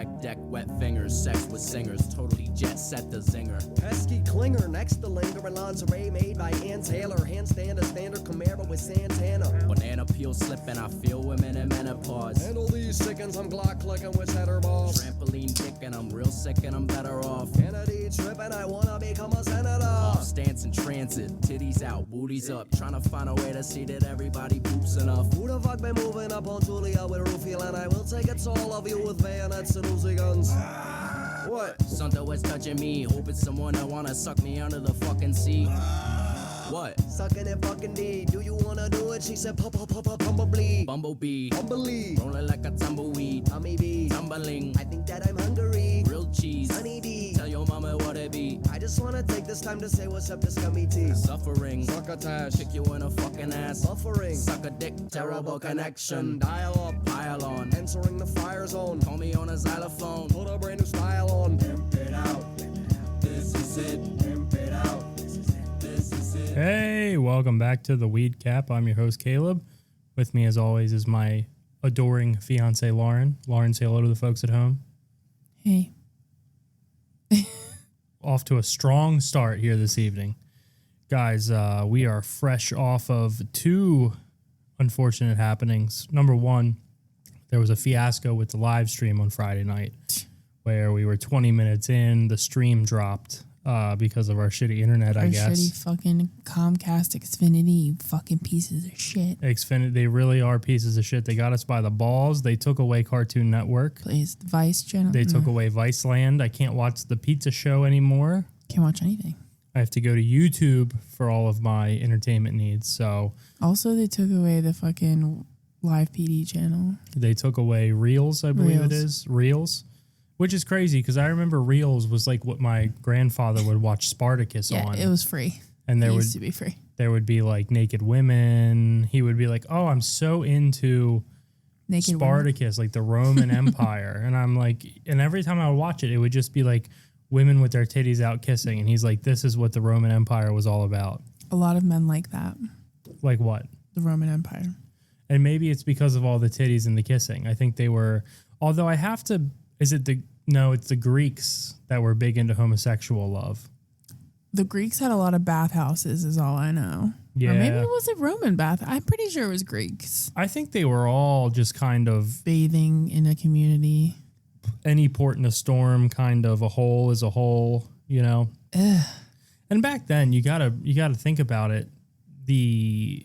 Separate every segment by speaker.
Speaker 1: tech deck, wet fingers, sex with singers, totally jet set the zinger.
Speaker 2: Pesky clinger next to linger in lingerie made by Ann Taylor. Handstand a standard Camaro with Santana.
Speaker 1: Banana peel slipping, I feel women in menopause.
Speaker 2: Handle these sickens, I'm Glock clicking with cheddar balls.
Speaker 1: Trampoline dick and I'm real sick and I'm better off.
Speaker 2: Kennedy tripping, I wanna become a senator.
Speaker 1: Off stance in transit, titties out, booties up. Trying to find a way to see that everybody poops enough.
Speaker 2: Who the fuck been moving up on Julia with Rufio? And I will take it to all of you with bayonets and Uzi guns. What?
Speaker 1: Something was touching me, hoping someone that wanna suck me under the fucking sea. What?
Speaker 2: Sucking it fucking D. Do you wanna do it? She said, bumblebee.
Speaker 1: Bumblebee.
Speaker 2: Bumblebee.
Speaker 1: Rolling like a tumbleweed.
Speaker 2: Tommy B.
Speaker 1: Tumbling.
Speaker 2: I think that I'm hungry.
Speaker 1: Grilled cheese.
Speaker 2: Honey B.
Speaker 1: Tell your mama what it be.
Speaker 2: I just wanna take this time to say what's up to Scummy T.
Speaker 1: Suffering.
Speaker 2: Succotash.
Speaker 1: Kick you in a fucking ass.
Speaker 2: Buffering.
Speaker 1: Suck a dick. Terrible connection.
Speaker 2: Dial up.
Speaker 1: Pile on.
Speaker 2: Entering the fire zone.
Speaker 1: Call me on a xylophone.
Speaker 2: Put a brand new style on.
Speaker 1: Pimp it out. This is it. Pimp it out. This is it. This is it.
Speaker 3: Hey, welcome back to the Weed Cap. I'm your host, Caleb. With me, as always, is my adoring fiance, Lauren. Lauren, say hello to the folks at home.
Speaker 4: Hey.
Speaker 3: Off to a strong start here this evening. Guys, we are fresh off of two unfortunate happenings. Number one, there was a fiasco with the live stream on Friday night where we were 20 minutes in, the stream dropped because of our shitty internet, I guess.
Speaker 4: Shitty fucking Comcast Xfinity, you fucking pieces of shit.
Speaker 3: Xfinity, they really are pieces of shit. They got us by the balls. They took away Cartoon Network.
Speaker 4: Please, Vice channel.
Speaker 3: They took away Viceland. I can't watch the pizza show anymore.
Speaker 4: Can't watch anything.
Speaker 3: I have to go to YouTube for all of my entertainment needs. So
Speaker 4: Also, they took away the fucking live PD channel.
Speaker 3: they took away Reels, I believe it is. Reels. Which is crazy because I remember Reels was like what my grandfather would watch Spartacus on.
Speaker 4: Yeah, it was free.
Speaker 3: And
Speaker 4: It used to be free.
Speaker 3: there would be like naked women. He would be like, "Oh, I'm so into
Speaker 4: Naked
Speaker 3: Spartacus, like the Roman Empire." And I'm like, and every time I would watch it, it would just be like women with their titties out kissing. And he's like, "This is what the Roman Empire was all about."
Speaker 4: A lot of men like that.
Speaker 3: Like what?
Speaker 4: The Roman Empire.
Speaker 3: And maybe it's because of all the titties and the kissing. I think they were, although I have to, it's the Greeks that were big into homosexual love.
Speaker 4: The Greeks had a lot of bathhouses is all I know.
Speaker 3: Yeah.
Speaker 4: Or maybe it was a Roman bath. I'm pretty sure it was Greeks.
Speaker 3: I think they were all just kind of
Speaker 4: Bathing in a community.
Speaker 3: any port in a storm, kind of a hole is a hole, you know?
Speaker 4: Ugh.
Speaker 3: And back then you gotta think about it. The,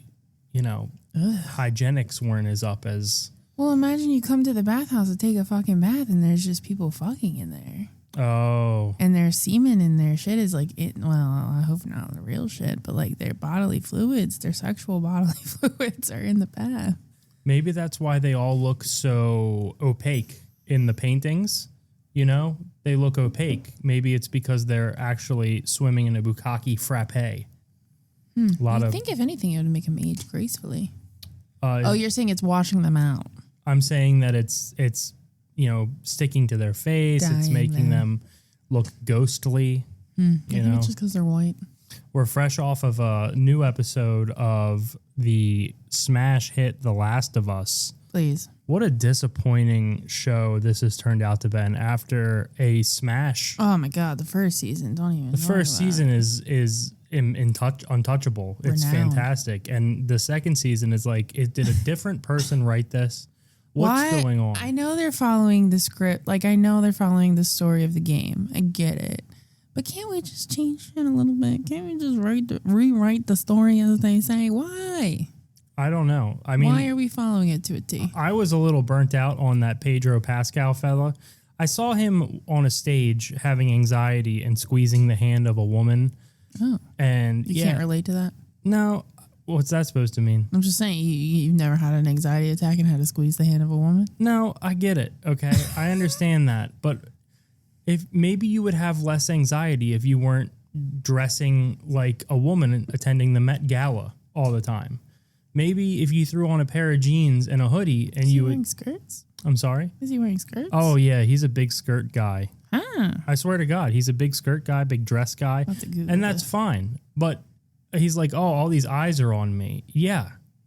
Speaker 3: hygienics weren't as up as.
Speaker 4: Well, imagine you come to the bathhouse to take a fucking bath and there's just people fucking in there.
Speaker 3: Oh.
Speaker 4: And their semen and their shit is like, well, I hope not the real shit, but like their bodily fluids, their sexual bodily fluids are in the bath.
Speaker 3: Maybe that's why they all look so opaque in the paintings. They look opaque. Maybe it's because they're actually swimming in a bukkake frappe.
Speaker 4: I think if anything, it would make them age gracefully. You're saying it's washing them out.
Speaker 3: I'm saying that it's sticking to their face. It's
Speaker 4: Dyeing
Speaker 3: making them look ghostly.
Speaker 4: I think it's just because they're white.
Speaker 3: We're fresh off of a new episode of the smash hit The Last of Us.
Speaker 4: Please.
Speaker 3: What a disappointing show this has turned out to be after a smash.
Speaker 4: Oh my God, the first season. Don't even.
Speaker 3: The first season is untouchable. It's
Speaker 4: Renowned.
Speaker 3: fantastic. And the second season is like, did a different person write this? What's going on?
Speaker 4: I know they're following the script. Like, I know they're following the story of the game. I get it. But can't we just change it a little bit? Can't we just rewrite the story as they say? Why?
Speaker 3: I don't know. I mean,
Speaker 4: why are we following it to a T?
Speaker 3: I was a little burnt out on that Pedro Pascal fella. I saw him on a stage having anxiety and squeezing the hand of a woman.
Speaker 4: Oh.
Speaker 3: And
Speaker 4: You can't relate to that?
Speaker 3: No. What's that supposed to mean?
Speaker 4: I'm just saying, you've never had an anxiety attack and had to squeeze the hand of a woman?
Speaker 3: No, I get it. Okay. I understand that. But if maybe you would have less anxiety if you weren't dressing like a woman attending the Met Gala all the time. Maybe if you threw on a pair of jeans and a hoodie and you would.
Speaker 4: Wearing skirts?
Speaker 3: I'm sorry?
Speaker 4: Is he wearing skirts?
Speaker 3: Oh, yeah. He's a big skirt guy.
Speaker 4: Ah.
Speaker 3: I swear to God, he's a big skirt guy, big dress guy. And that's fine. But he's like, oh, all these eyes are on me. Yeah.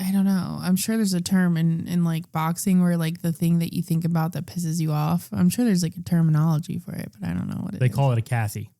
Speaker 4: I don't know. I'm sure there's a term in like boxing where like the thing that you think about that pisses you off. I'm sure there's like a terminology for it, but I don't know what it is.
Speaker 3: They call it a Kathy.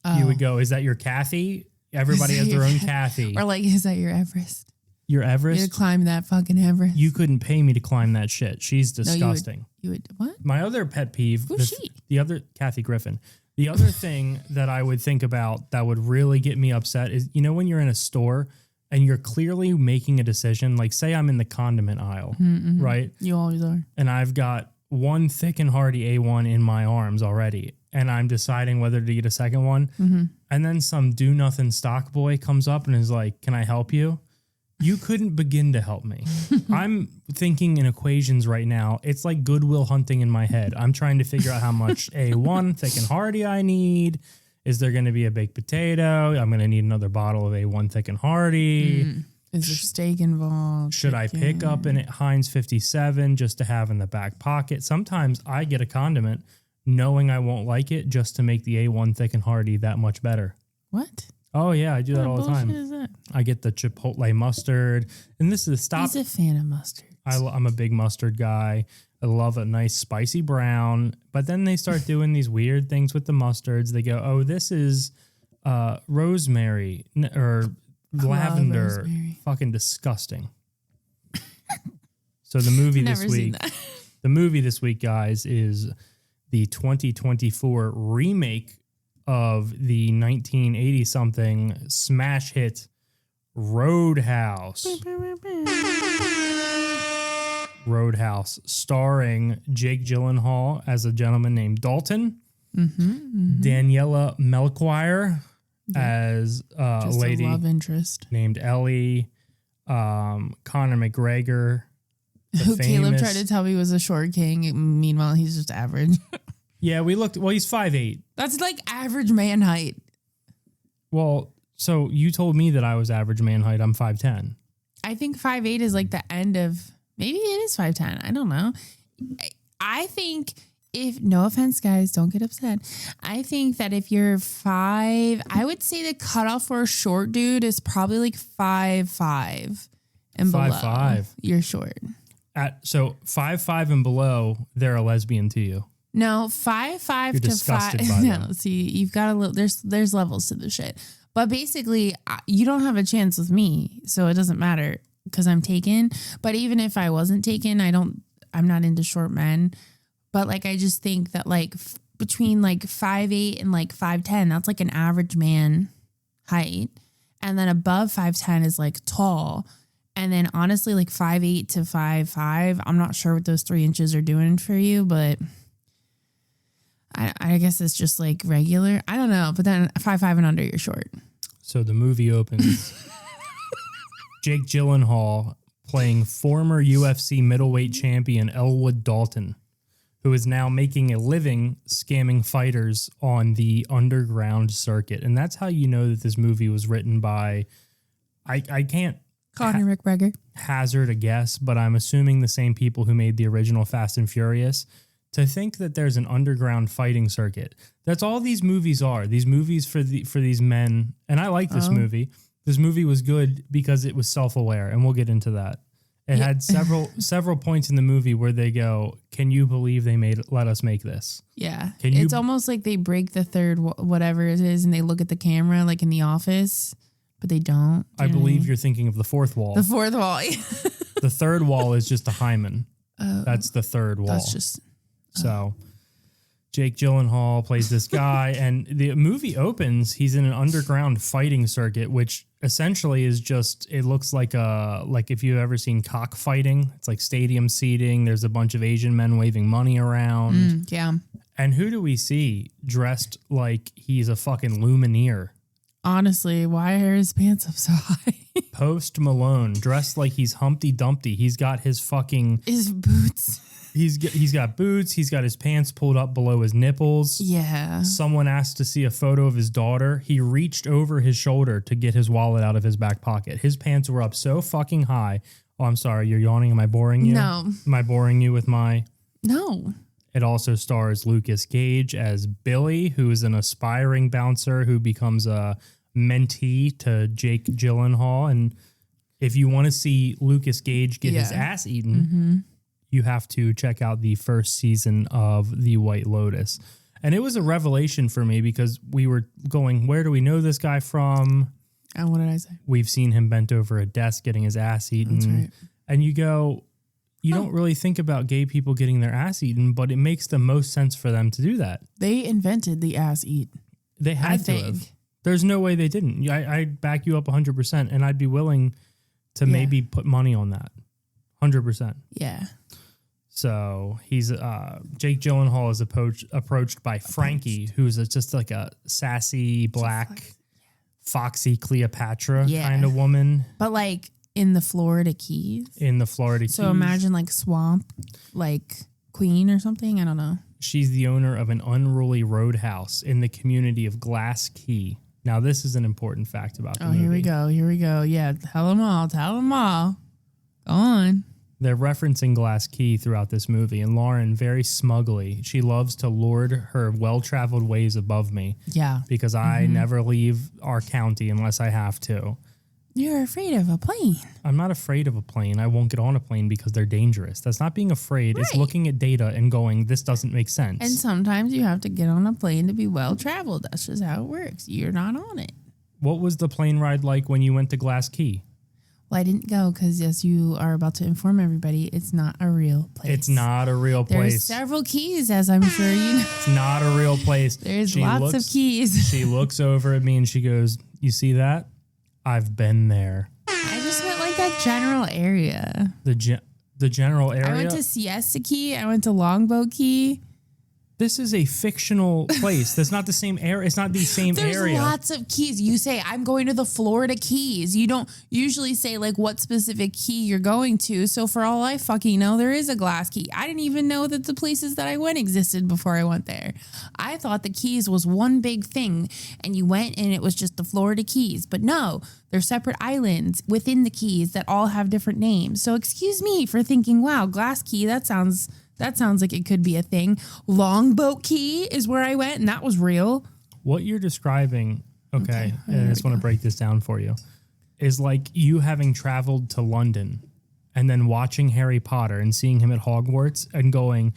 Speaker 4: Oh.
Speaker 3: You would go, is that your Kathy? Everybody has their own Kathy.
Speaker 4: Or like, is that your Everest?
Speaker 3: Your
Speaker 4: You
Speaker 3: Everest?
Speaker 4: climb that fucking Everest.
Speaker 3: You couldn't pay me to climb that shit. She's disgusting.
Speaker 4: You would what?
Speaker 3: My other pet peeve.
Speaker 4: Who's she?
Speaker 3: The other, Kathy Griffin. The other thing that I would think about that would really get me upset is, you know, when you're in a store and you're clearly making a decision, like say I'm in the condiment aisle, right?
Speaker 4: You always are.
Speaker 3: And I've got one thick and hearty A1 in my arms already, and I'm deciding whether to get a second one. And then some do nothing stock boy comes up and is like, can I help you? You couldn't begin to help me. I'm thinking in equations right now. It's like Goodwill Hunting in my head. I'm trying to figure out how much A1 thick and hearty I need. Is there going to be a baked potato? I'm going to need another bottle of A1 thick and hearty.
Speaker 4: Is there steak involved?
Speaker 3: Should I pick up an Heinz 57 just to have in the back pocket? Sometimes I get a condiment knowing I won't like it just to make the A1 thick and hearty that much better.
Speaker 4: What?
Speaker 3: Oh, yeah, I do that all the time.
Speaker 4: What is that?
Speaker 3: I get the Chipotle mustard. And this is
Speaker 4: He's a fan of mustard.
Speaker 3: I'm a big mustard guy. I love a nice spicy brown. But then they start doing these weird things with the mustards. They go, oh, this is rosemary or lavender.
Speaker 4: Rosemary.
Speaker 3: Fucking disgusting. So the movie this
Speaker 4: Never seen
Speaker 3: week,
Speaker 4: that.
Speaker 3: the movie this week, guys, is the 2024 remake of the 1980-something smash hit Roadhouse. Roadhouse, starring Jake Gyllenhaal as a gentleman named Dalton, Daniela Melchior as a
Speaker 4: Just
Speaker 3: lady
Speaker 4: a love interest.
Speaker 3: named Ellie, Conor McGregor,
Speaker 4: Who Caleb
Speaker 3: famous-
Speaker 4: tried to tell me was a short king. Meanwhile, he's just average.
Speaker 3: Yeah, we looked. Well, he's 5'8".
Speaker 4: That's like average man height.
Speaker 3: Well, so you told me that I was average man height. I'm 5'10".
Speaker 4: I think 5'8" is like the end of, maybe it is 5'10". I don't know. I think if, no offense, guys, don't get upset. I think that if you're 5, I would say the cutoff for a short dude is probably like 5'5" and below.
Speaker 3: 5'5".
Speaker 4: You're short.
Speaker 3: So 5'5" and below, they're a lesbian to you.
Speaker 4: No, 5'5"
Speaker 3: You're
Speaker 4: to
Speaker 3: disgusted
Speaker 4: 5.
Speaker 3: by
Speaker 4: No,
Speaker 3: them.
Speaker 4: see, you've got a little. There's levels to the shit. But basically, you don't have a chance with me, so it doesn't matter because I'm taken. But even if I wasn't taken, I'm not into short men. But like, I just think that like between like 5'8" and like 5'10", that's like an average man height, and then above 5'10" is like tall. And then honestly, like 5'8" to 5'5", I'm not sure what those 3 inches are doing for you, but I guess it's just like regular. I don't know. But then 5'5" and under, you're short.
Speaker 3: So the movie opens. Jake Gyllenhaal playing former UFC middleweight champion Elwood Dalton, who is now making a living scamming fighters on the underground circuit. And that's how you know that this movie was written by, I can't
Speaker 4: Conor McGregor.
Speaker 3: hazard a guess, but I'm assuming the same people who made the original Fast and Furious. To think that there's an underground fighting circuit. That's all these movies are. These movies for these men. And I like this movie. This movie was good because it was self-aware, and we'll get into that. It had several points in the movie where they go, "Can you believe they let us make this?"
Speaker 4: Yeah.
Speaker 3: Can you-
Speaker 4: It's almost like they break the third whatever it is, and they look at the camera like in The Office, but they don't.
Speaker 3: I believe you're thinking of the fourth wall.
Speaker 4: The fourth wall.
Speaker 3: The third wall is just a hymen. That's the third wall.
Speaker 4: That's just
Speaker 3: So Jake Gyllenhaal plays this guy, and the movie opens. He's in an underground fighting circuit, which essentially is just, it looks like if you've ever seen cockfighting, it's like stadium seating. There's a bunch of Asian men waving money around.
Speaker 4: yeah.
Speaker 3: And who do we see dressed like he's a fucking Lumineer?
Speaker 4: Honestly, why are his pants up so high?
Speaker 3: Post Malone, dressed like he's Humpty Dumpty. He's got his fucking,
Speaker 4: His boots.
Speaker 3: he's got boots. He's got his pants pulled up below his nipples.
Speaker 4: Yeah.
Speaker 3: Someone asked to see a photo of his daughter. He reached over his shoulder to get his wallet out of his back pocket. His pants were up so fucking high. Oh, I'm sorry. You're yawning. Am I boring you?
Speaker 4: No.
Speaker 3: Am I boring you with my...
Speaker 4: No.
Speaker 3: It also stars Lucas Gage as Billy, who is an aspiring bouncer who becomes a mentee to Jake Gyllenhaal. And if you want to see Lucas Gage get his ass eaten, you have to check out the first season of The White Lotus. And it was a revelation for me because we were going, where do we know this guy from?
Speaker 4: And what did I say?
Speaker 3: We've seen him bent over a desk getting his ass eaten.
Speaker 4: That's right.
Speaker 3: And you go, you don't really think about gay people getting their ass eaten, but it makes the most sense for them to do that.
Speaker 4: They invented the ass eat.
Speaker 3: They had to have. There's no way they didn't. I'd back you up 100%, and I'd be willing to maybe put money on that. 100%.
Speaker 4: Yeah.
Speaker 3: So he's Jake Gyllenhaal is approached by Frankie, who's just like a sassy black, foxy Cleopatra kind of woman.
Speaker 4: But like in the Florida Keys.
Speaker 3: So
Speaker 4: imagine like swamp, like queen or something. I don't know.
Speaker 3: She's the owner of an unruly roadhouse in the community of Glass Key. Now, this is an important fact about the movie.
Speaker 4: Here we go. Yeah, tell them all. Go on.
Speaker 3: They're referencing Glass Key throughout this movie, and Lauren, very smugly, she loves to lord her well-traveled ways above me.
Speaker 4: Yeah.
Speaker 3: Because I never leave our county unless I have to.
Speaker 4: You're afraid of a plane.
Speaker 3: I'm not afraid of a plane. I won't get on a plane because they're dangerous. That's not being afraid. Right. It's looking at data and going, this doesn't make sense.
Speaker 4: And sometimes you have to get on a plane to be well-traveled. That's just how it works. You're not on it.
Speaker 3: What was the plane ride like when you went to Glass Key?
Speaker 4: Well, I didn't go because, as you are about to inform everybody, it's not a real place.
Speaker 3: It's not a real place.
Speaker 4: There's several keys, as I'm sure you know.
Speaker 3: It's not a real place.
Speaker 4: There's lots of keys.
Speaker 3: She looks over at me and she goes, you see that? I've been there.
Speaker 4: I just meant like that general area.
Speaker 3: The general area?
Speaker 4: I went to Siesta Key. I went to Longboat Key.
Speaker 3: This is a fictional place. That's not the same area. It's not the same area.
Speaker 4: There's lots of keys. You say, I'm going to the Florida Keys. You don't usually say like what specific key you're going to. So for all I fucking know, there is a Glass Key. I didn't even know that the places that I went existed before I went there. I thought the Keys was one big thing and you went and it was just the Florida Keys. But no, they're separate islands within the Keys that all have different names. So excuse me for thinking, wow, Glass Key, that sounds like it could be a thing. Longboat Key is where I went, and that was real.
Speaker 3: What you're describing, okay, and I just want to break this down for you, is like you having traveled to London and then watching Harry Potter and seeing him at Hogwarts and going,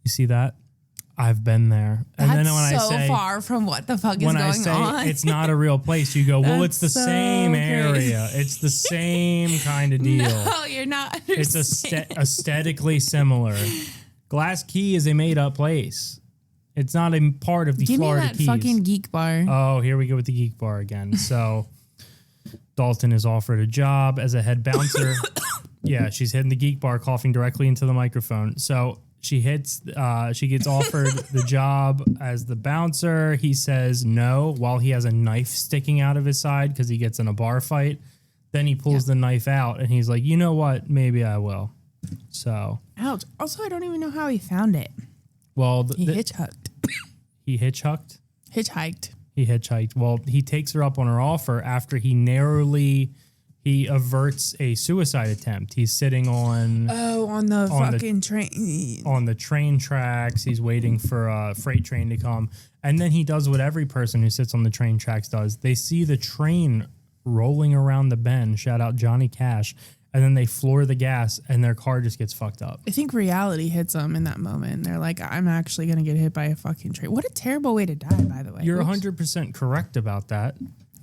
Speaker 3: you see that? I've been there. And
Speaker 4: That's
Speaker 3: then when
Speaker 4: so
Speaker 3: I say,
Speaker 4: far from what the fuck is
Speaker 3: when
Speaker 4: going
Speaker 3: I say
Speaker 4: on.
Speaker 3: it's not a real place, you go, well, it's the
Speaker 4: so
Speaker 3: same
Speaker 4: crazy.
Speaker 3: area. It's the same kind of deal.
Speaker 4: No, you're not.
Speaker 3: It's aesthetically similar. Glass Key is a made-up place. It's not a part of the Florida Keys.
Speaker 4: Give me that fucking geek bar.
Speaker 3: Oh, here we go with the geek bar again. So Dalton is offered a job as a head bouncer. Yeah, she's hitting the geek bar, coughing directly into the microphone. So she gets offered the job as the bouncer. He says no while he has a knife sticking out of his side because he gets in a bar fight. Then he pulls the knife out and he's like, you know what? Maybe I will. So.
Speaker 4: Ouch. Also, I don't even know how he found it.
Speaker 3: Well,
Speaker 4: he hitchhiked.
Speaker 3: He hitchhiked?
Speaker 4: Hitchhiked.
Speaker 3: He hitchhiked. Well, he takes her up on her offer after he averts a suicide attempt. He's sitting on
Speaker 4: the fucking train.
Speaker 3: On the train tracks. He's waiting for a freight train to come. And then he does what every person who sits on the train tracks does. They see the train rolling around the bend. Shout out Johnny Cash. And then they floor the gas and their car just gets fucked up.
Speaker 4: I think reality hits them in that moment. They're like, I'm actually going to get hit by a fucking train. What a terrible way to die, by the way.
Speaker 3: You're 100% correct about that.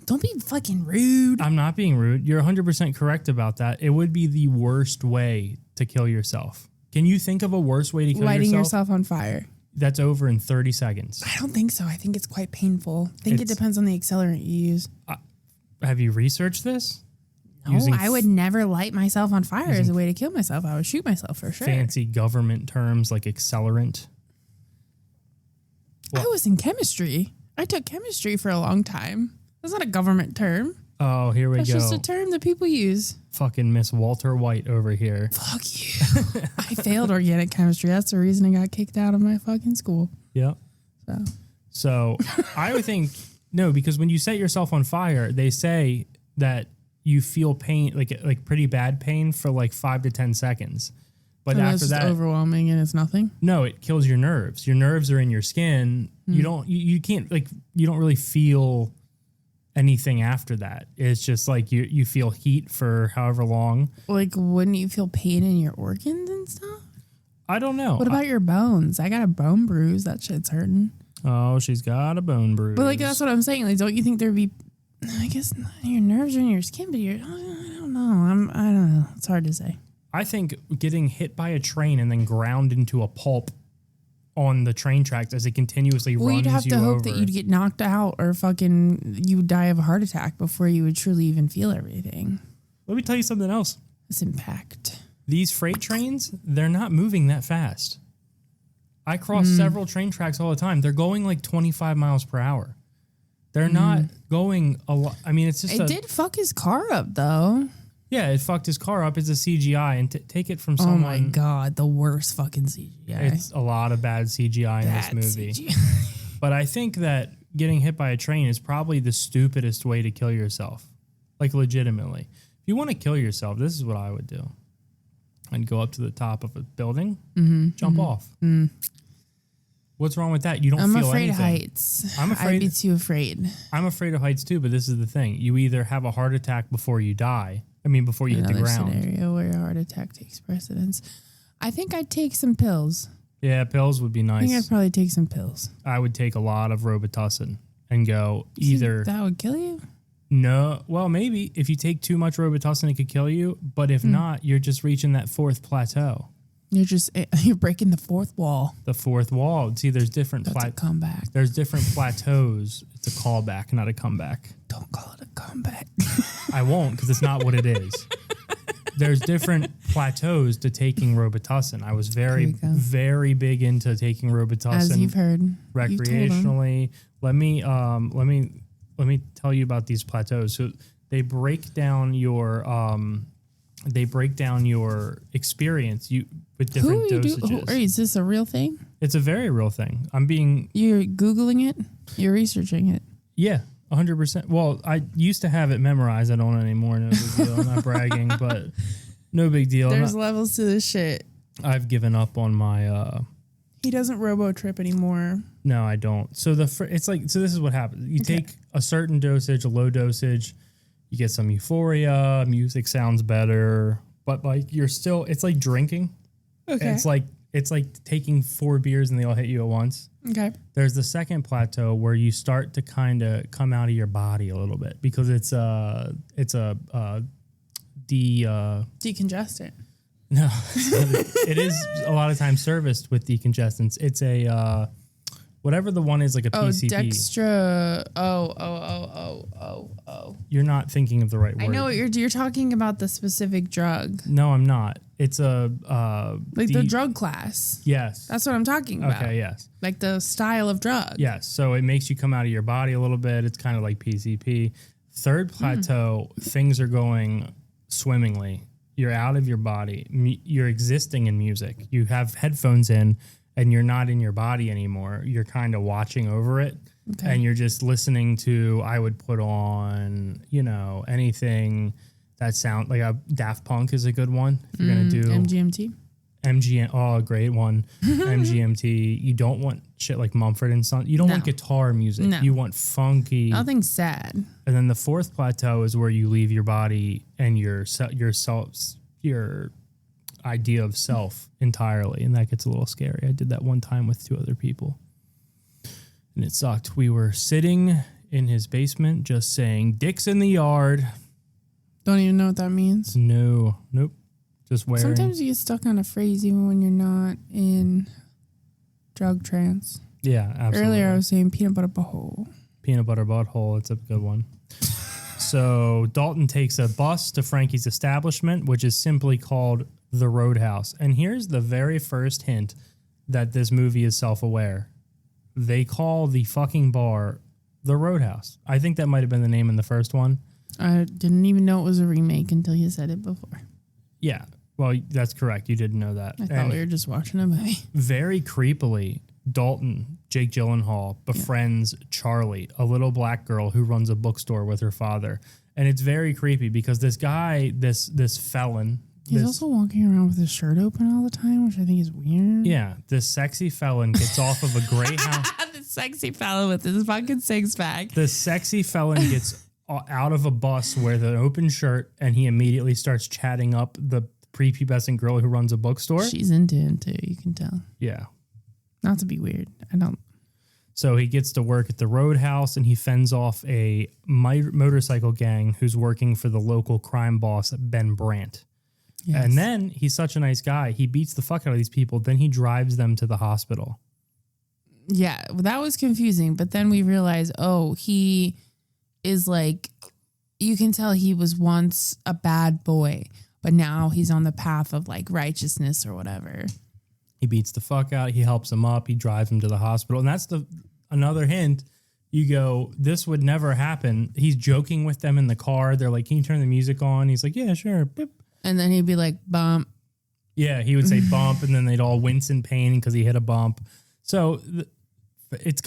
Speaker 4: Don't be fucking rude.
Speaker 3: I'm not being rude. You're 100% correct about that. It would be the worst way to kill yourself. Can you think of a worse way to kill yourself?
Speaker 4: Lighting yourself on fire.
Speaker 3: That's over in 30 seconds.
Speaker 4: I don't think so. I think it's quite painful. I think it depends on the accelerant you use.
Speaker 3: Have you researched this?
Speaker 4: No, I would never light myself on fire as a way to kill myself. I would shoot myself for sure.
Speaker 3: Fancy government terms like accelerant.
Speaker 4: I was in chemistry. I took chemistry for a long time. That's not a government term.
Speaker 3: Oh, here we go.
Speaker 4: That's just a term that people use.
Speaker 3: Fucking Miss Walter White over here.
Speaker 4: Fuck you. I failed organic chemistry. That's the reason I got kicked out of my fucking school.
Speaker 3: Yep. So I would think, no, because when you set yourself on fire, they say that you feel pain, like pretty bad pain for like 5 to 10 seconds. But after that,
Speaker 4: overwhelming and it's nothing.
Speaker 3: No, it kills your nerves. Your nerves are in your skin. You don't really feel anything after that. It's just like you feel heat for however long.
Speaker 4: Like, wouldn't you feel pain in your organs and stuff?
Speaker 3: I don't know.
Speaker 4: What about your bones? I got a bone bruise. That shit's hurting.
Speaker 3: Oh, she's got a bone bruise.
Speaker 4: But like, that's what I'm saying. Like, don't you think there'd be, I guess not your nerves or in your skin, but I don't know. I don't know. It's hard to say.
Speaker 3: I think getting hit by a train and then ground into a pulp on the train tracks as it continuously runs you over.
Speaker 4: Well, you'd have to hope that you'd get knocked out or fucking you would die of a heart attack before you would truly even feel everything.
Speaker 3: Let me tell you something else.
Speaker 4: This impact.
Speaker 3: These freight trains, they're not moving that fast. I cross several train tracks all the time. They're going like 25 miles per hour. They're not going a lot. I mean, it's just
Speaker 4: It did fuck his car up, though.
Speaker 3: Yeah, it fucked his car up. It's a CGI, and take it from someone.
Speaker 4: Oh my God, the worst fucking CGI.
Speaker 3: It's a lot of bad CGI in this movie. CGI. But I think that getting hit by a train is probably the stupidest way to kill yourself. Like, legitimately. If you want to kill yourself, this is what I would do. I'd go up to the top of a building, jump off. What's wrong with that? You don't feel anything. I'm
Speaker 4: afraid of heights. I'd be too afraid.
Speaker 3: I'm afraid of heights too, but this is the thing. You either have a heart attack before you die. I mean, before you hit the ground.
Speaker 4: Another scenario where a heart attack takes precedence. I think I'd take some pills.
Speaker 3: Yeah, pills would be nice.
Speaker 4: I think I'd probably take some pills.
Speaker 3: I would take a lot of Robitussin and go either...
Speaker 4: That would kill you?
Speaker 3: No. Well, maybe. If you take too much Robitussin, it could kill you. But if not, you're just reaching that fourth plateau.
Speaker 4: You're breaking the fourth wall.
Speaker 3: The fourth wall. See, there's different...
Speaker 4: That's a comeback.
Speaker 3: There's different plateaus. It's a callback, not a comeback.
Speaker 4: Don't call it a comeback.
Speaker 3: I won't, because it's not what it is. There's different plateaus to taking Robitussin. I was very, very big into taking Robitussin.
Speaker 4: As you've heard.
Speaker 3: Recreationally. Let me tell you about these plateaus. So they break down your experience with different dosages.
Speaker 4: Is this a real thing?
Speaker 3: It's a very real thing.
Speaker 4: You're Googling it? You're researching it?
Speaker 3: Yeah, 100%. Well, I used to have it memorized. I don't anymore. No big deal. I'm not bragging, but no big deal.
Speaker 4: There's levels to this shit.
Speaker 3: I've given up on my...
Speaker 4: He doesn't robo-trip anymore.
Speaker 3: No, I don't. So this is what happens. You take a certain dosage, a low dosage, you get some euphoria, music sounds better, but like it's like drinking. Okay. It's like taking 4 beers and they all hit you at once.
Speaker 4: Okay.
Speaker 3: There's the second plateau where you start to kind of come out of your body a little bit because it's a
Speaker 4: decongestant.
Speaker 3: No, it is a lot of times serviced with decongestants. It's a whatever the one is, like a PCP.
Speaker 4: Dextra.
Speaker 3: You're not thinking of the right word.
Speaker 4: I know what you're talking about, the specific drug.
Speaker 3: No, I'm not. It's a
Speaker 4: the drug class.
Speaker 3: Yes,
Speaker 4: that's what I'm talking about.
Speaker 3: Okay, yes,
Speaker 4: like the style of drug.
Speaker 3: Yes, so it makes you come out of your body a little bit. It's kind of like PCP. Third plateau, things are going swimmingly. You're out of your body. You're existing in music. You have headphones in and you're not in your body anymore. You're kind of watching over it and you're just listening to, I would put on, anything that sound like a Daft Punk is a good one. If you're going to do
Speaker 4: MGMT.
Speaker 3: Oh, great one. MGMT. You don't want shit like Mumford and Son. You don't want guitar music. No. You want funky.
Speaker 4: Nothing sad.
Speaker 3: And then the fourth plateau is where you leave your body and your idea of self entirely. And that gets a little scary. I did that one time with 2 other people. And it sucked. We were sitting in his basement just saying, "Dick's in the yard."
Speaker 4: Don't even know what that means.
Speaker 3: No. Nope. Just wearing.
Speaker 4: Sometimes you get stuck on a phrase even when you're not in drug trance.
Speaker 3: Yeah, absolutely.
Speaker 4: Earlier I was saying peanut butter butthole.
Speaker 3: Peanut butter butthole. It's a good one. So Dalton takes a bus to Frankie's establishment, which is simply called the Roadhouse. And here's the very first hint that this movie is self-aware. They call the fucking bar the Roadhouse. I think that might have been the name in the first one.
Speaker 4: I didn't even know it was a remake until you said it before.
Speaker 3: Yeah, well, that's correct. You didn't know that.
Speaker 4: I thought we were just watching a movie.
Speaker 3: Very creepily, Dalton, Jake Gyllenhaal, befriends Charlie, a little black girl who runs a bookstore with her father. And it's very creepy because this guy, this felon...
Speaker 4: He's also walking around with his shirt open all the time, which I think is weird.
Speaker 3: Yeah, this sexy felon gets off of a Greyhound...
Speaker 4: The sexy felon with his fucking 6-pack.
Speaker 3: The sexy felon gets out of a bus with an open shirt, and he immediately starts chatting up the prepubescent girl who runs a bookstore.
Speaker 4: She's into him too, you can tell.
Speaker 3: Yeah.
Speaker 4: Not to be weird. I don't.
Speaker 3: So he gets to work at the Roadhouse, and he fends off a motorcycle gang who's working for the local crime boss, Ben Brandt.
Speaker 4: Yes.
Speaker 3: And then he's such a nice guy. He beats the fuck out of these people. Then he drives them to the hospital.
Speaker 4: Yeah, that was confusing. But then we realized, oh, he is like, you can tell he was once a bad boy, but now he's on the path of like righteousness or whatever.
Speaker 3: He beats the fuck out. He helps him up. He drives him to the hospital. And that's another hint. You go, this would never happen. He's joking with them in the car. They're like, can you turn the music on? He's like, yeah, sure. Boop.
Speaker 4: And then he'd be like, bump.
Speaker 3: Yeah, he would say bump, and then they'd all wince in pain because he hit a bump. So it's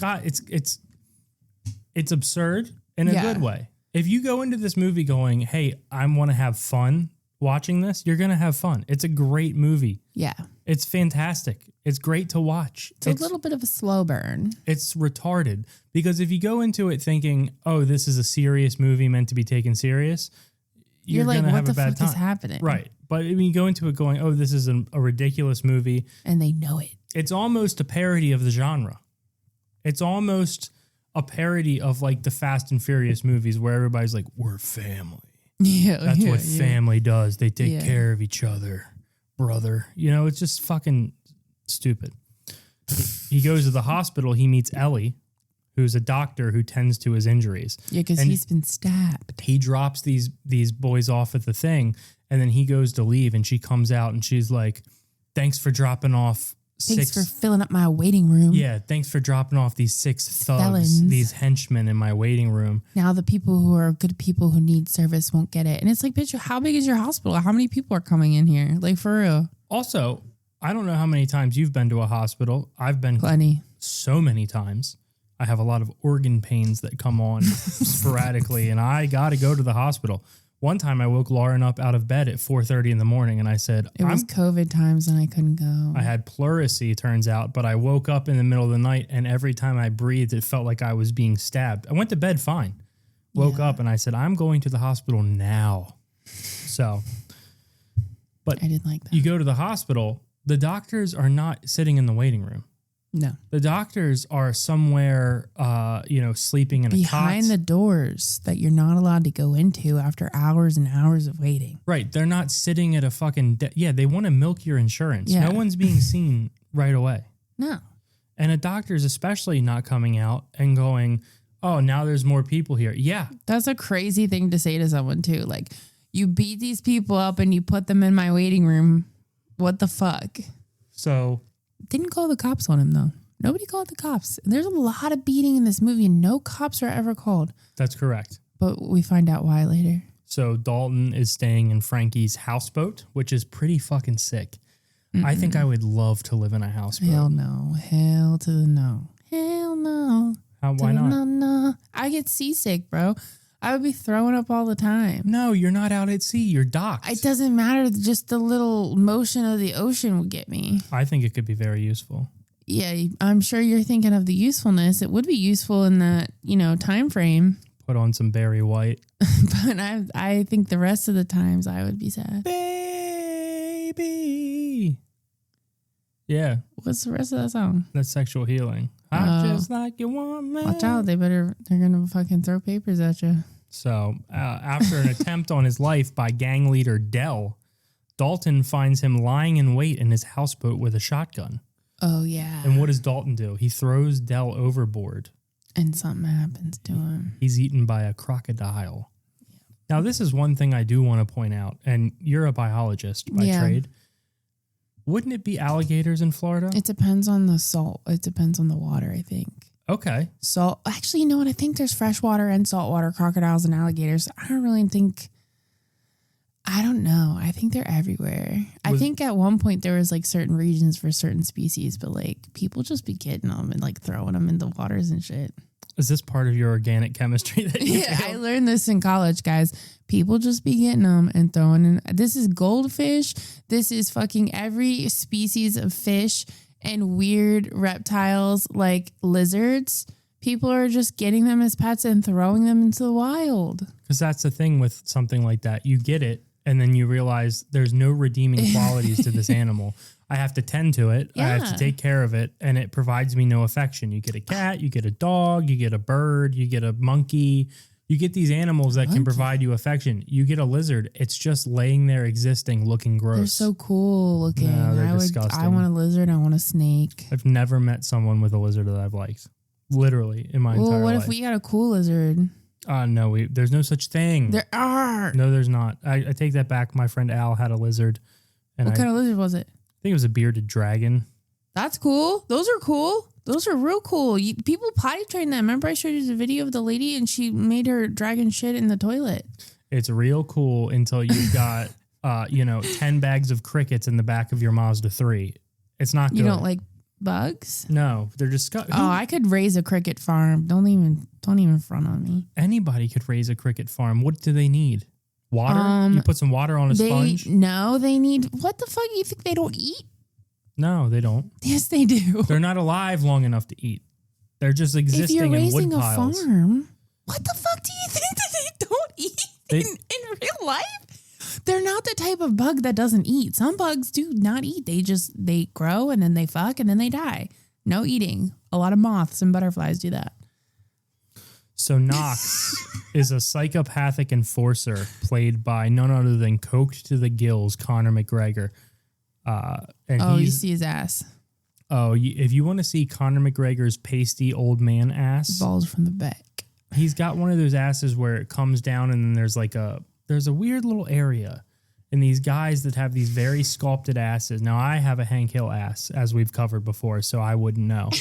Speaker 3: absurd in a good way. If you go into this movie going, hey, I want to have fun watching this, you're going to have fun. It's a great movie.
Speaker 4: Yeah.
Speaker 3: It's fantastic. It's great to watch.
Speaker 4: It's a little bit of a slow burn.
Speaker 3: It's retarded because if you go into it thinking, oh, this is a serious movie meant to be taken serious, you're
Speaker 4: like,
Speaker 3: going to
Speaker 4: what
Speaker 3: have
Speaker 4: the
Speaker 3: a bad
Speaker 4: fuck
Speaker 3: time.
Speaker 4: is happening?
Speaker 3: Right. But when you go into it going, oh, this is a ridiculous movie.
Speaker 4: And they know it.
Speaker 3: It's almost a parody of the genre. It's almost a parody of like the Fast and Furious movies where everybody's like, we're family.
Speaker 4: Yeah.
Speaker 3: That's what family does. They take
Speaker 4: Yeah.
Speaker 3: care of each other, brother. You know, it's just fucking stupid. He goes to the hospital. He meets Ellie, who's a doctor who tends to his injuries.
Speaker 4: Yeah, because
Speaker 3: And
Speaker 4: he's been stabbed.
Speaker 3: he drops these boys off at the thing, and then he goes to leave, and she comes out, and she's like, thanks for dropping off
Speaker 4: Thanks for filling up my waiting room.
Speaker 3: Yeah, thanks for dropping off these 6 thugs,
Speaker 4: Felons.
Speaker 3: these henchmen in my waiting room.
Speaker 4: Now the people who are good people who need service won't get it. And it's like, bitch, how big is your hospital? How many people are coming in here? Like, for real.
Speaker 3: Also, I don't know how many times you've been to a hospital. I've been
Speaker 4: Plenty.
Speaker 3: so many times. I have a lot of organ pains that come on sporadically, and I got to go to the hospital. One time I woke Lauren up out of bed at 4:30 in the morning, and I said,
Speaker 4: It was COVID times and I couldn't go.
Speaker 3: I had pleurisy, turns out, but I woke up in the middle of the night, and every time I breathed, it felt like I was being stabbed. I went to bed fine. Woke up, and I said, I'm going to the hospital now. So, but
Speaker 4: I didn't like that.
Speaker 3: you go to the hospital, the doctors are not sitting in the waiting room.
Speaker 4: No.
Speaker 3: The doctors are somewhere, sleeping in a
Speaker 4: Behind
Speaker 3: cot.
Speaker 4: the doors that you're not allowed to go into after hours and hours of waiting.
Speaker 3: Right. They're not sitting at a fucking... they want to milk your insurance.
Speaker 4: Yeah.
Speaker 3: No one's being seen right away.
Speaker 4: No.
Speaker 3: And a doctor's especially not coming out and going, oh, now there's more people here. Yeah.
Speaker 4: That's a crazy thing to say to someone too. Like, you beat these people up and you put them in my waiting room. What the fuck?
Speaker 3: So...
Speaker 4: Didn't call the cops on him though. Nobody called the cops. There's a lot of beating in this movie and no cops are ever called.
Speaker 3: That's correct.
Speaker 4: But we find out why later.
Speaker 3: So Dalton is staying in Frankie's houseboat, which is pretty fucking sick. I think I would love to live in a houseboat.
Speaker 4: Hell no. Hell to the no. Hell no.
Speaker 3: Why not?
Speaker 4: No. I get seasick, bro. I would be throwing up all the time.
Speaker 3: No, you're not out at sea. You're docked.
Speaker 4: It doesn't matter. Just the little motion of the ocean would get me.
Speaker 3: I think it could be very useful.
Speaker 4: Yeah, I'm sure you're thinking of the usefulness. It would be useful in that, time frame.
Speaker 3: Put on some Barry White.
Speaker 4: But I think the rest of the times I would be sad.
Speaker 3: Baby. Yeah.
Speaker 4: What's the rest of that song?
Speaker 3: That's Sexual Healing. I'm just like you want me.
Speaker 4: Watch out. They're going to fucking throw papers at you.
Speaker 3: So after an attempt on his life by gang leader Dell, Dalton finds him lying in wait in his houseboat with a shotgun.
Speaker 4: Oh, yeah.
Speaker 3: And what does Dalton do? He throws Dell overboard.
Speaker 4: And something happens to him.
Speaker 3: He's eaten by a crocodile. Yeah. Now, this is one thing I do want to point out, and you're a biologist by trade. Wouldn't it be alligators in Florida?
Speaker 4: It depends on the salt. It depends on the water, I think.
Speaker 3: Okay.
Speaker 4: Salt. Actually, you know what? I think there's freshwater and saltwater crocodiles and alligators. I don't really think... I don't know. I think they're everywhere. I think at one point there was like certain regions for certain species, but like people just be getting them and like throwing them in the waters and shit.
Speaker 3: Is this part of your organic chemistry that you
Speaker 4: I learned this in college, guys. People just be getting them and throwing in. This is goldfish. This is fucking every species of fish and weird reptiles like lizards. People are just getting them as pets and throwing them into the wild.
Speaker 3: Because that's the thing with something like that. You get it, and then you realize there's no redeeming qualities to this animal. I have to tend to it. I have to take care of it, and it provides me no affection. You get a cat, you get a dog, you get a bird, you get a monkey. You get these animals that can provide you affection. You get a lizard. It's just laying there existing, looking gross.
Speaker 4: They're so cool looking.
Speaker 3: No, they're disgusting.
Speaker 4: I want a lizard. I want a snake.
Speaker 3: I've never met someone with a lizard that I've liked. Literally in my entire life.
Speaker 4: Well, what if we got a cool lizard?
Speaker 3: No, there's no such thing.
Speaker 4: There are.
Speaker 3: No, there's not. I take that back. My friend Al had a lizard. And
Speaker 4: What kind of lizard was it?
Speaker 3: I think it was a bearded dragon.
Speaker 4: That's cool. Those are cool. Those are real cool. People potty train them. Remember I showed you the video of the lady and she made her dragon shit in the toilet.
Speaker 3: It's real cool until you've got, 10 bags of crickets in the back of your Mazda 3. It's not good.
Speaker 4: You don't like bugs?
Speaker 3: No, they're disgusting.
Speaker 4: Oh, I could raise a cricket farm. Don't even front on me.
Speaker 3: Anybody could raise a cricket farm. What do they need? Water? You put some water on a sponge?
Speaker 4: No, they need... What the fuck? You think they don't eat?
Speaker 3: No, they don't.
Speaker 4: Yes, they do.
Speaker 3: They're not alive long enough to eat. They're just existing in wood piles.
Speaker 4: If you're raising a farm, what the fuck do you think that they don't eat in real life? They're not the type of bug that doesn't eat. Some bugs do not eat. They grow and then they fuck and then they die. No eating. A lot of moths and butterflies do that.
Speaker 3: So Knox is a psychopathic enforcer played by none other than coked to the gills Conor McGregor.
Speaker 4: You see his ass.
Speaker 3: Oh, if you want to see Conor McGregor's pasty old man ass,
Speaker 4: Balls from the back.
Speaker 3: he's got one of those asses where it comes down and then there's a weird little area. And these guys that have these very sculpted asses. Now, I have a Hank Hill ass, as we've covered before, so I wouldn't know.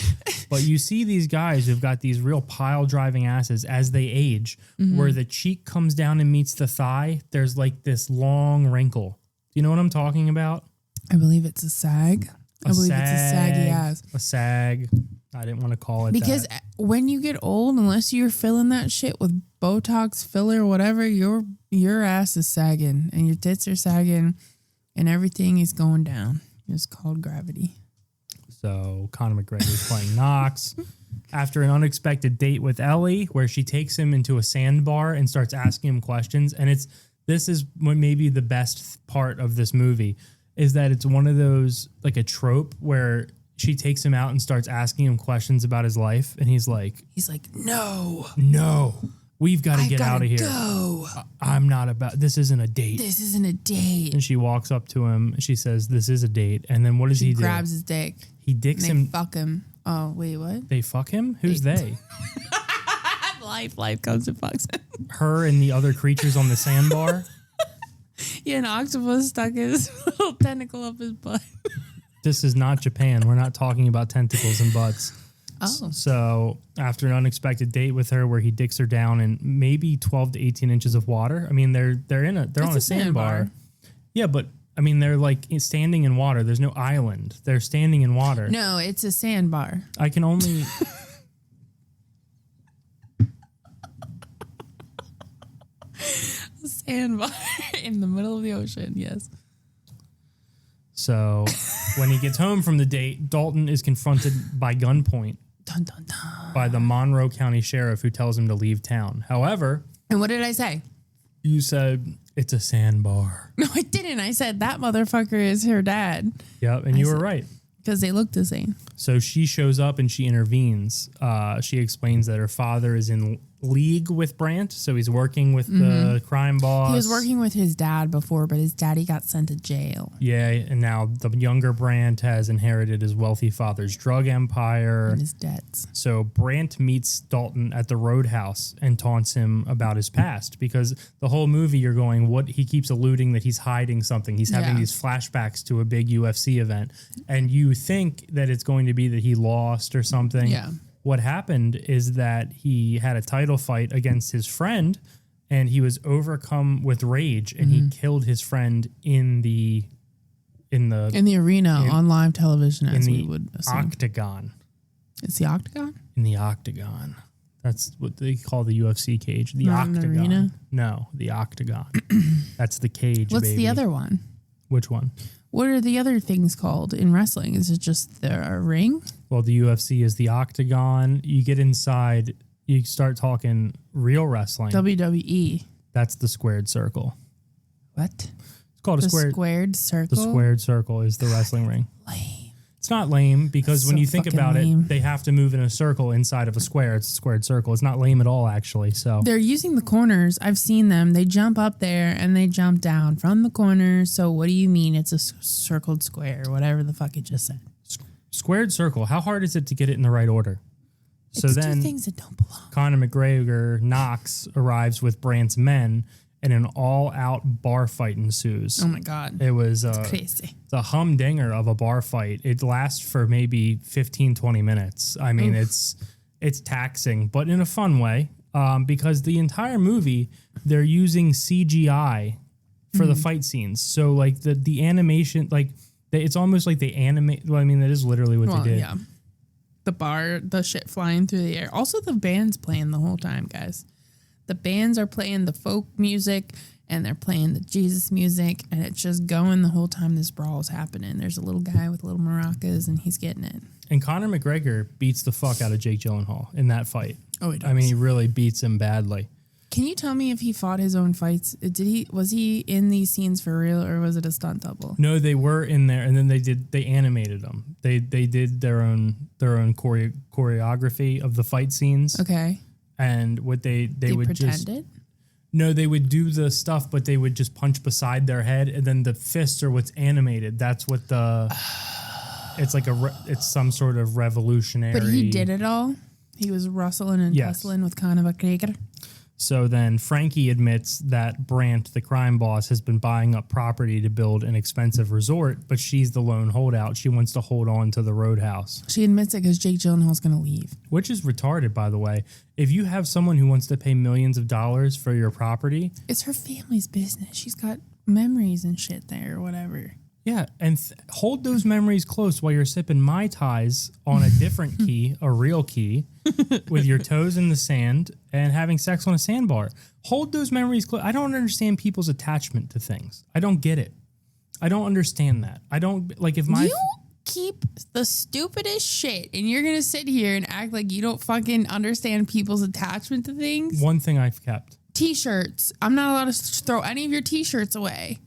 Speaker 3: But you see these guys who've got these real pile-driving asses as they age, where the cheek comes down and meets the thigh. There's like this long wrinkle. Do you know what I'm talking about?
Speaker 4: I believe it's a sag. It's a saggy ass.
Speaker 3: A sag. I didn't want to call it
Speaker 4: because
Speaker 3: that.
Speaker 4: when you get old, unless you're filling that shit with Botox, filler, whatever, your ass is sagging and your tits are sagging and everything is going down. It's called gravity.
Speaker 3: So Conor McGregor is playing Knox after an unexpected date with Ellie, where she takes him into a sandbar and starts asking him questions. And this is what maybe the best part of this movie is that it's one of those, like a trope where she takes him out and starts asking him questions about his life. And he's like, no, we've got to get out of here.
Speaker 4: Go.
Speaker 3: I'm not about, this isn't a date.
Speaker 4: This isn't a date.
Speaker 3: And she walks up to him. She says, this is a date. And then what does he do?
Speaker 4: Grabs his dick.
Speaker 3: He dicks
Speaker 4: And they
Speaker 3: him.
Speaker 4: fuck him. Oh, wait, what?
Speaker 3: They fuck him? Who's they?
Speaker 4: Life comes and fucks him.
Speaker 3: Her and the other creatures on the sandbar?
Speaker 4: Yeah, an octopus stuck his little tentacle up his butt.
Speaker 3: This is not Japan. We're not talking about tentacles and butts.
Speaker 4: Oh.
Speaker 3: So after an unexpected date with her where he dicks her down in maybe 12 to 18 inches of water. I mean, they're on a sandbar. Yeah, but I mean, they're like standing in water. There's no island. They're standing in water.
Speaker 4: No, it's a sandbar.
Speaker 3: I can only...
Speaker 4: Sandbar in the middle of the ocean, yes.
Speaker 3: So when he gets home from the date, Dalton is confronted by gunpoint
Speaker 4: Dun, dun, dun.
Speaker 3: by the Monroe County Sheriff who tells him to leave town. However...
Speaker 4: And what did I say?
Speaker 3: You said it's a sandbar.
Speaker 4: No, I didn't. I said that motherfucker is her dad.
Speaker 3: Yep, and you were right.
Speaker 4: Because they look the same.
Speaker 3: So she shows up and she intervenes. She explains that her father is in league with Brandt, so he's working with the crime boss.
Speaker 4: He was working with his dad before, but his daddy got sent to jail.
Speaker 3: Yeah, and now the younger Brandt has inherited his wealthy father's drug empire.
Speaker 4: And his debts.
Speaker 3: So Brandt meets Dalton at the roadhouse and taunts him about his past because the whole movie you're going, what he keeps alluding that he's hiding something. He's having these flashbacks to a big UFC event. And you think that it's going to be that he lost or something.
Speaker 4: Yeah.
Speaker 3: What happened is that he had a title fight against his friend and he was overcome with rage and he killed his friend in the
Speaker 4: arena on live television, as we would assume.
Speaker 3: Octagon.
Speaker 4: It's the octagon?
Speaker 3: In the octagon. That's what they call the UFC cage. The
Speaker 4: Not an
Speaker 3: octagon.
Speaker 4: arena?
Speaker 3: No, the octagon. That's the cage,
Speaker 4: What's
Speaker 3: baby.
Speaker 4: the other one?
Speaker 3: Which one?
Speaker 4: What are the other things called in wrestling? Is it just the ring?
Speaker 3: Well, the UFC is the octagon. You get inside, you start talking real wrestling.
Speaker 4: WWE.
Speaker 3: That's the squared circle.
Speaker 4: What?
Speaker 3: It's called
Speaker 4: The
Speaker 3: a squared.
Speaker 4: squared circle.
Speaker 3: The squared circle is the wrestling ring.
Speaker 4: Lame.
Speaker 3: It's not lame because
Speaker 4: That's
Speaker 3: when
Speaker 4: so
Speaker 3: you think
Speaker 4: fucking
Speaker 3: about
Speaker 4: lame.
Speaker 3: it, they have to move in a circle inside of a square. It's a squared circle. It's not lame at all, actually. So
Speaker 4: They're using the corners. I've seen them. They jump up there and they jump down from the corners. So what do you mean it's a circled square? Whatever the fuck you just said.
Speaker 3: squared circle. How hard is it to get it in the right order? So
Speaker 4: It's
Speaker 3: then
Speaker 4: two things that don't belong.
Speaker 3: Conor McGregor Knox arrives with Brandt's men, and an all-out bar fight ensues.
Speaker 4: Oh my God.
Speaker 3: It was
Speaker 4: Crazy.
Speaker 3: it's a humdinger of a bar fight. It lasts for maybe 15, 20 minutes. I mean, it's taxing, but in a fun way, because the entire movie, they're using CGI for the fight scenes. So like the animation, like it's almost like they animate. Well, I mean, that is literally what they did.
Speaker 4: Yeah. The shit flying through the air. Also, the band's playing the whole time, guys. The bands are playing the folk music and they're playing the Jesus music, and it's just going the whole time this brawl is happening. There's a little guy with little maracas and he's getting it.
Speaker 3: And Conor McGregor beats the fuck out of Jake Gyllenhaal in that fight.
Speaker 4: Oh, he does.
Speaker 3: I mean, he really beats him badly.
Speaker 4: Can you tell me if he fought his own fights? Was he in these scenes for real, or was it a stunt double?
Speaker 3: No, they were in there, and then they animated them. They did their own choreography of the fight scenes.
Speaker 4: Okay.
Speaker 3: And what they would
Speaker 4: pretended?
Speaker 3: No, they would do the stuff, but they would just punch beside their head, and then the fists are what's animated. That's what it's like it's some sort of revolutionary.
Speaker 4: But he did it all. He was rustling and
Speaker 3: Yes.
Speaker 4: tussling with Conor McGregor.
Speaker 3: So then Frankie admits that Brandt, the crime boss, has been buying up property to build an expensive resort, but she's the lone holdout. She wants to hold on to the roadhouse.
Speaker 4: She admits it because Jake Gyllenhaal's going to leave.
Speaker 3: Which is retarded, by the way. If you have someone who wants to pay millions of dollars for your property.
Speaker 4: It's her family's business. She's got memories and shit there or whatever.
Speaker 3: Yeah, and hold those memories close while you're sipping Mai Tais on a different key, a real key, with your toes in the sand and having sex on a sandbar. Hold those memories close. I don't understand people's attachment to things. I don't get it. I don't understand that. I don't, like, if my...
Speaker 4: You keep the stupidest shit and you're going to sit here and act like you don't fucking understand people's attachment to things?
Speaker 3: One thing I've kept.
Speaker 4: T-shirts. I'm not allowed to throw any of your T-shirts away.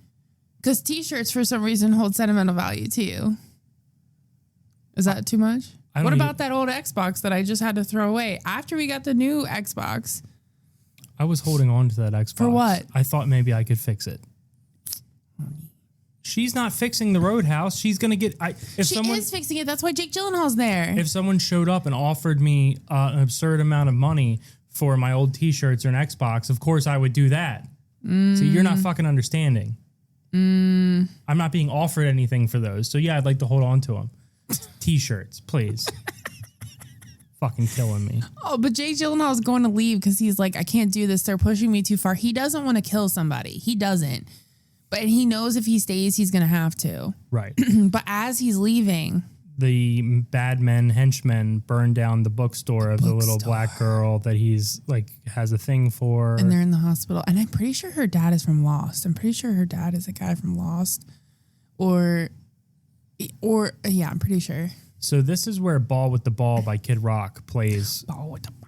Speaker 4: Because T-shirts, for some reason, hold sentimental value to you. Is that too much? What about that old Xbox that I just had to throw away? After we got the new Xbox.
Speaker 3: I was holding on to that Xbox.
Speaker 4: For what?
Speaker 3: I thought maybe I could fix it. She's not fixing the roadhouse. She's going to get...
Speaker 4: She is fixing it. That's why Jake Gyllenhaal's there.
Speaker 3: If someone showed up and offered me an absurd amount of money for my old T-shirts or an Xbox, of course I would do that. So you're not fucking understanding. I'm not being offered anything for those. So yeah, I'd like to hold on to them. T-shirts, please. Fucking killing me.
Speaker 4: Oh, but Jake Gyllenhaal is going to leave because he's like, I can't do this. They're pushing me too far. He doesn't want to kill somebody. He doesn't. But he knows if he stays, he's going to have to.
Speaker 3: Right.
Speaker 4: But as he's leaving...
Speaker 3: The bad men, henchmen, burn down the bookstore of the little black girl that he's like has a thing for.
Speaker 4: And they're in the hospital. And I'm pretty sure her dad is from Lost. I'm pretty sure her dad is a guy from Lost. Or yeah, I'm pretty sure.
Speaker 3: So this is where Ball with the Ball by Kid Rock plays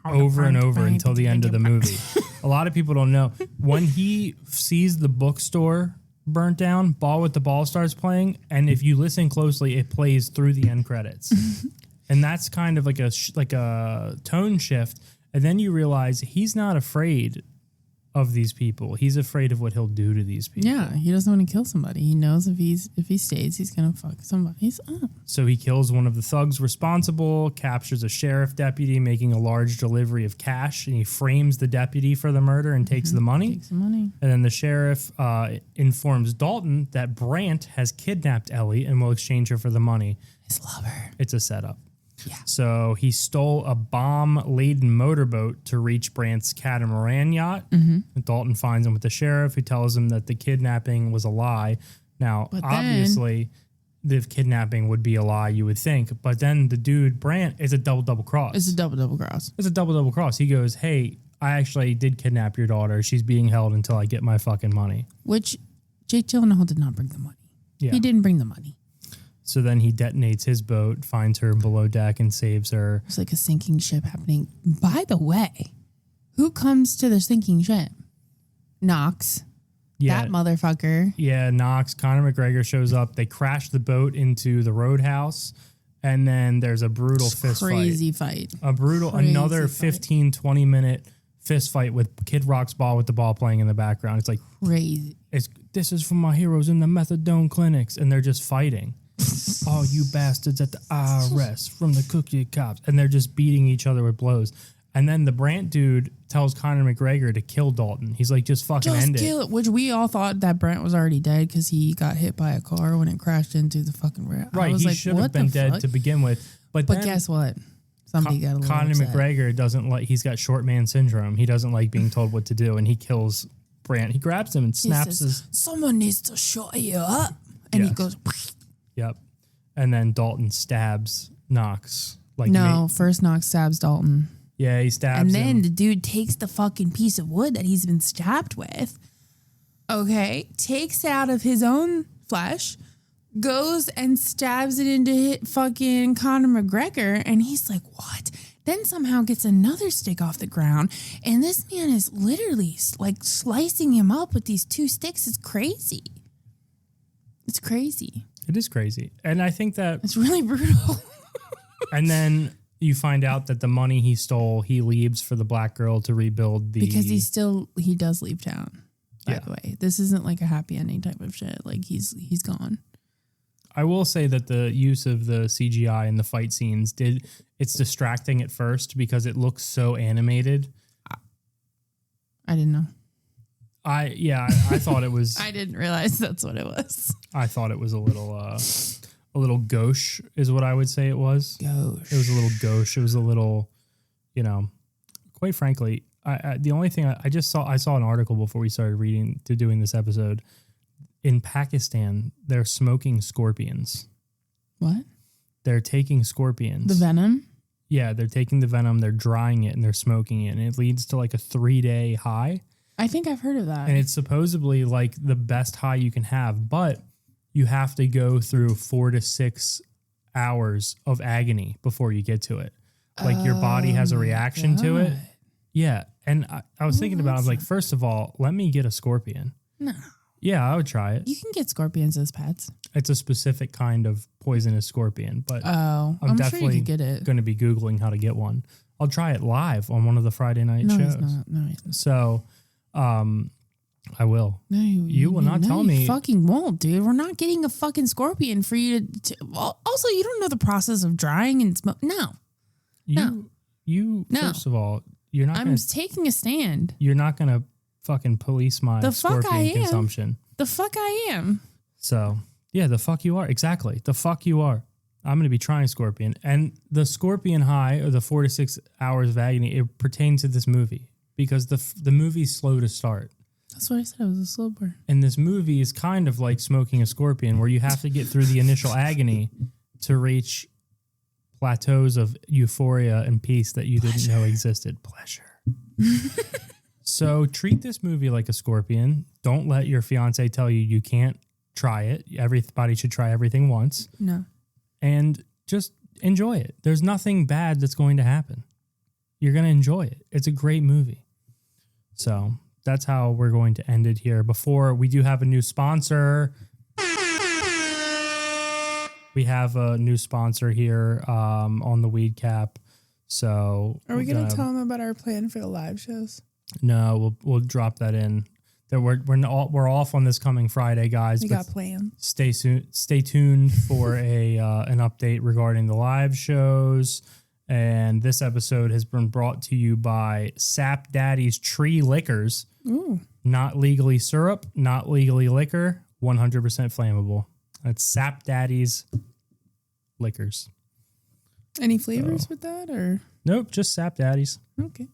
Speaker 3: over and over until the end of the movie. A lot of people don't know. When he sees the bookstore burnt down, Ball with the Ball starts playing, and if you listen closely, it plays through the end credits. And that's kind of like a tone shift. And then you realize he's not afraid of these people. He's afraid of what he'll do to these people.
Speaker 4: Yeah, he doesn't want to kill somebody. He knows if he stays, he's gonna fuck somebody. He's up.
Speaker 3: So he kills one of the thugs responsible, captures a sheriff deputy making a large delivery of cash, and he frames the deputy for the murder and takes the money.
Speaker 4: Takes the money.
Speaker 3: And then the sheriff informs Dalton that Brandt has kidnapped Ellie and will exchange her for the money.
Speaker 4: His lover.
Speaker 3: It's a setup.
Speaker 4: Yeah.
Speaker 3: So he stole a bomb-laden motorboat to reach Brandt's catamaran yacht. And Dalton finds him with the sheriff, who tells him that the kidnapping was a lie. Now, obviously, the kidnapping would be a lie, you would think. But then the dude, Brandt, is a double cross.
Speaker 4: It's a double cross.
Speaker 3: It's a double cross. He goes, hey, I actually did kidnap your daughter. She's being held until I get my fucking money.
Speaker 4: Which Jake Gyllenhaal did not bring the money.
Speaker 3: Yeah.
Speaker 4: He didn't bring the money.
Speaker 3: So then he detonates his boat, finds her below deck, and saves her.
Speaker 4: It's like a sinking ship happening. By the way, who comes to the sinking ship? Knox.
Speaker 3: Yeah,
Speaker 4: That motherfucker.
Speaker 3: Yeah, Knox. Conor McGregor shows up. They crash the boat into the roadhouse, and then there's a brutal fist
Speaker 4: Crazy fight.
Speaker 3: Another 15, 20-minute fist fight with Kid Rock's ball with the ball playing in the background. It's like,
Speaker 4: Crazy.
Speaker 3: this is for my heroes in the methadone clinics, and they're just fighting. All you bastards at the IRS from the cookie cops, and they're just beating each other with blows. And then the Brant dude tells Conor McGregor to kill Dalton. He's like, just fucking end
Speaker 4: Just kill
Speaker 3: it.
Speaker 4: it. Which we all thought that Brent was already dead because he got hit by a car when it crashed into the fucking rail.
Speaker 3: Right, he should have been dead to begin with. But then
Speaker 4: guess what? Somebody got a little
Speaker 3: Conor
Speaker 4: upset.
Speaker 3: McGregor doesn't like, he's got short man syndrome. He doesn't like being told what to do, and he kills Brant. He grabs him and
Speaker 4: He
Speaker 3: snaps
Speaker 4: says, someone needs to shut you up. And he
Speaker 3: Yes.
Speaker 4: goes,
Speaker 3: Yep. And then Dalton stabs Knox.
Speaker 4: no, first Knox stabs Dalton.
Speaker 3: Yeah, he stabs
Speaker 4: And then
Speaker 3: him.
Speaker 4: the dude takes the fucking piece of wood that he's been stabbed with, okay, takes it out of his own flesh, goes and stabs it into fucking Conor McGregor, and he's like, what? Then somehow gets another stick off the ground, and this man is literally like slicing him up with these two sticks. It's crazy. It's crazy.
Speaker 3: It is crazy. And I think that,
Speaker 4: It's really brutal.
Speaker 3: and then you find out that the money he stole, he leaves for the black girl to rebuild the.
Speaker 4: Because he does leave town. By
Speaker 3: Yeah.
Speaker 4: the way, this isn't like a happy ending type of shit. Like he's gone.
Speaker 3: I will say that the use of the CGI in the fight scenes it's distracting at first because it looks so animated.
Speaker 4: I didn't know.
Speaker 3: I thought it was.
Speaker 4: I didn't realize that's what it was.
Speaker 3: I thought it was a little gauche is what I would say it was.
Speaker 4: Gosh.
Speaker 3: It was a little gauche. It was a little, quite frankly, the only thing I saw an article before we started doing this episode. In Pakistan, they're smoking scorpions.
Speaker 4: What?
Speaker 3: They're taking scorpions.
Speaker 4: The venom?
Speaker 3: Yeah, they're taking the venom, they're drying it, and they're smoking it. And it leads to like a 3-day high.
Speaker 4: I think I've heard of that.
Speaker 3: And it's supposedly like the best high you can have, but you have to go through 4 to 6 hours of agony before you get to it. Like your body has a reaction to it. Yeah. And I was thinking about it. I was like, first of all, let me get a scorpion.
Speaker 4: No.
Speaker 3: Yeah, I would try it.
Speaker 4: You can get scorpions as pets.
Speaker 3: It's a specific kind of poisonous scorpion, but
Speaker 4: Oh, I'm sure you could get it.
Speaker 3: going to be Googling how to get one. I'll try it live on one of the Friday night
Speaker 4: No,
Speaker 3: shows.
Speaker 4: he's not. No, he's not.
Speaker 3: So, I will.
Speaker 4: No,
Speaker 3: You will not tell
Speaker 4: you
Speaker 3: me.
Speaker 4: fucking won't, dude. We're not getting a fucking scorpion for you to also, you don't know the process of drying and smoke. No.
Speaker 3: You
Speaker 4: No.
Speaker 3: first of all, you're not.
Speaker 4: I'm taking a stand.
Speaker 3: You're not gonna fucking police my
Speaker 4: The fuck
Speaker 3: scorpion
Speaker 4: I am.
Speaker 3: consumption.
Speaker 4: The fuck I am.
Speaker 3: So yeah, the fuck you are. Exactly. The fuck you are. I'm gonna be trying scorpion. And the scorpion high, or the 4 to 6 hours of agony, it pertains to this movie because the movie's slow to start.
Speaker 4: That's what I said. It was a slow burn.
Speaker 3: And this movie is kind of like smoking a scorpion, where you have to get through the initial agony to reach plateaus of euphoria and peace that you didn't know existed. Pleasure. So treat this movie like a scorpion. Don't let your fiance tell you can't try it. Everybody should try everything once.
Speaker 4: No.
Speaker 3: And just enjoy it. There's nothing bad that's going to happen. You're going to enjoy it. It's a great movie. So that's how we're going to end it here. Before, we do have a new sponsor. We have a new sponsor here on the Weed Cap. So
Speaker 4: Are we going to tell them about our plan for the live shows?
Speaker 3: No, we'll drop that in. That we're off on this coming Friday, guys.
Speaker 4: We got plans.
Speaker 3: Stay tuned for an update regarding the live shows. And this episode has been brought to you by Sap Daddy's Tree Liquors.
Speaker 4: Ooh.
Speaker 3: Not legally syrup, not legally liquor, 100% flammable. That's Sap Daddy's Liquors.
Speaker 4: Any flavors with that or?
Speaker 3: Nope, just Sap Daddy's.
Speaker 4: Okay.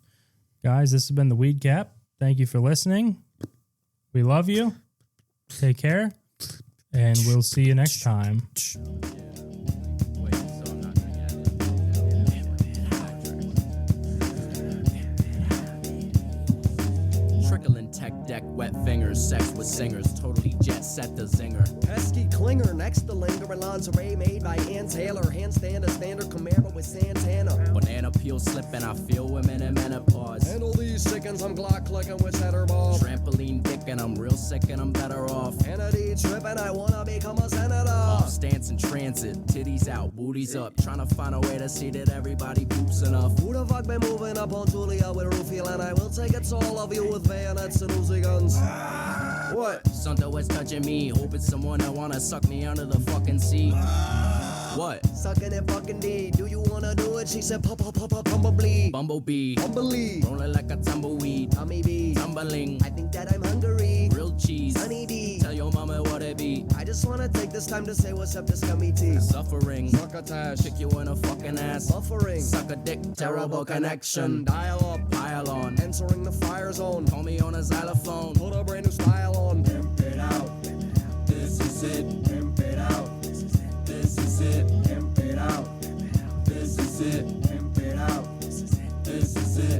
Speaker 3: Guys, this has been the Weed Cap. Thank you for listening. We love you. Take care. And we'll see you next time.
Speaker 1: Trickling Heck deck, wet fingers, sex with singers, totally jet set the zinger.
Speaker 2: Pesky clinger next to linger in lingerie made by Ann Taylor. Handstand a standard Camaro with Santana.
Speaker 1: Banana peel slipping, I feel women in menopause.
Speaker 2: Handle these chickens, I'm Glock clicking with cheddar ball.
Speaker 1: Trampoline dick and I'm real sick and I'm better off.
Speaker 2: Kennedy tripping, I wanna become a senator.
Speaker 1: Off stance in transit, titties out, booties up. Trying to find a way to see that everybody poops enough.
Speaker 2: Who the fuck been moving up on Julia with a roofie and I will take it all of you with bayonets and Uzi guns. What?
Speaker 1: Something was touching me, hoping someone that wanna suck me under the fucking sea. What?
Speaker 2: Sucking it fucking D. Do you wanna do it? She said, pop, pop, pop, pop, bumblebee.
Speaker 1: Bumblebee,
Speaker 2: Bumblebee.
Speaker 1: rolling like a tumbleweed.
Speaker 2: Tummy bee.
Speaker 1: Tumbling,
Speaker 2: I think that I'm hungry.
Speaker 1: grilled cheese.
Speaker 2: Honey bee.
Speaker 1: Tell your mama what it be.
Speaker 2: I just wanna take this time to say what's up to scummy tea.
Speaker 1: Suffering,
Speaker 2: Succotash.
Speaker 1: kick you in a fucking ass.
Speaker 2: Buffering.
Speaker 1: Suck a dick, terrible connection.
Speaker 2: Dial up.
Speaker 1: Pile on,
Speaker 2: Entering the fire zone.
Speaker 1: call me on a xylophone.